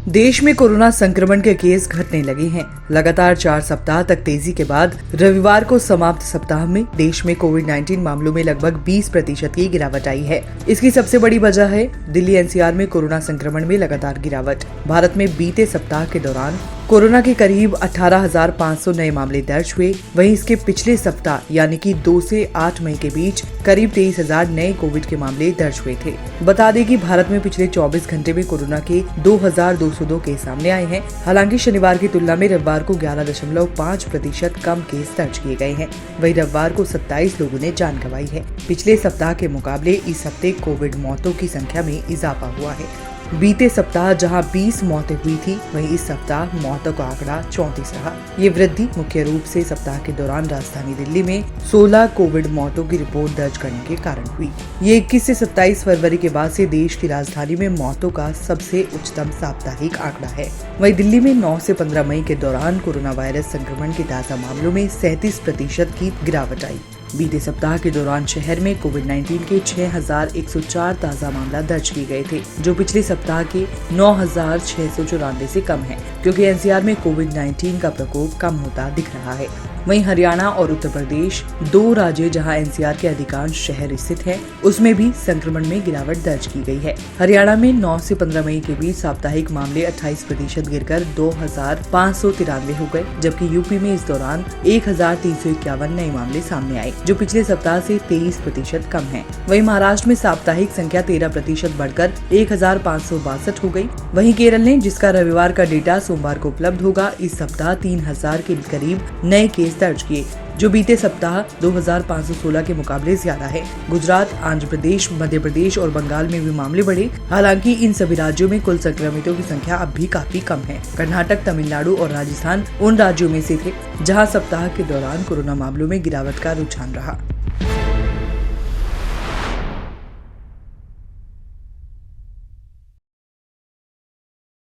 देश में कोरोना संक्रमण के केस घटने लगे हैं। लगातार 4 सप्ताह तक तेजी के बाद रविवार को समाप्त सप्ताह में देश में कोविड-19 मामलों में लगभग 20% की गिरावट आई है। इसकी सबसे बड़ी वजह है दिल्ली एनसीआर में कोरोना संक्रमण में लगातार गिरावट। भारत में बीते सप्ताह के दौरान कोरोना के करीब 18,500 नए मामले दर्ज हुए। वहीं इसके पिछले सप्ताह यानी कि 2 से 8 मई के बीच करीब 23,000 नए कोविड के मामले दर्ज हुए थे। बता दें कि भारत में पिछले 24 घंटे में कोरोना के 2,202 केस सामने आए हैं। हालांकि शनिवार की तुलना में रविवार को 11.5% कम केस दर्ज किए गए हैं। वहीं रविवार को 27 लोगों ने जान गंवाई है। पिछले सप्ताह के मुकाबले इस हफ्ते कोविड मौतों की संख्या में इजाफा हुआ है। बीते सप्ताह जहां 20 मौतें हुई थी, वहीं इस सप्ताह मौतों का आंकड़ा 34 रहा। ये वृद्धि मुख्य रूप से सप्ताह के दौरान राजधानी दिल्ली में 16 कोविड मौतों की रिपोर्ट दर्ज करने के कारण हुई। ये 21 से 27 फरवरी के बाद से देश की राजधानी में मौतों का सबसे उच्चतम साप्ताहिक आंकड़ा है। वहीं दिल्ली में 9 से 15 मई के दौरान कोरोना वायरस संक्रमण के ताजा मामलों में 37% की गिरावट आई। बीते सप्ताह के दौरान शहर में कोविड-19 के 6,104 ताजा मामला दर्ज किए गए थे, जो पिछले सप्ताह के 9,694 से कम है, क्योंकि एनसीआर में कोविड-19 का प्रकोप कम होता दिख रहा है। वहीं हरियाणा और उत्तर प्रदेश 2 राज्य जहां एनसीआर के अधिकांश शहर स्थित हैं, उसमें भी संक्रमण में गिरावट दर्ज की गई है। हरियाणा में 9 से 15 मई के बीच साप्ताहिक मामले 28% गिरकर 2,593 हो गए, जबकि यूपी में इस दौरान 1,351 नए मामले सामने आए, जो पिछले सप्ताह से 23% कम है। वहीं महाराष्ट्र में साप्ताहिक संख्या 13% बढ़कर 1,562 हो गई। वहीं केरल ने, जिसका रविवार का डेटा सोमवार को उपलब्ध होगा, इस सप्ताह 3,000 के करीब नए केस दर्ज किए, जो बीते सप्ताह 2,516 के मुकाबले ज्यादा है। गुजरात, आंध्र प्रदेश, मध्य प्रदेश और बंगाल में भी मामले बढ़े। हालांकि इन सभी राज्यों में कुल संक्रमितों की संख्या अब भी काफी कम है। कर्नाटक, तमिलनाडु और राजस्थान उन राज्यों में से थे जहां सप्ताह के दौरान कोरोना मामलों में गिरावट का रुझान रहा।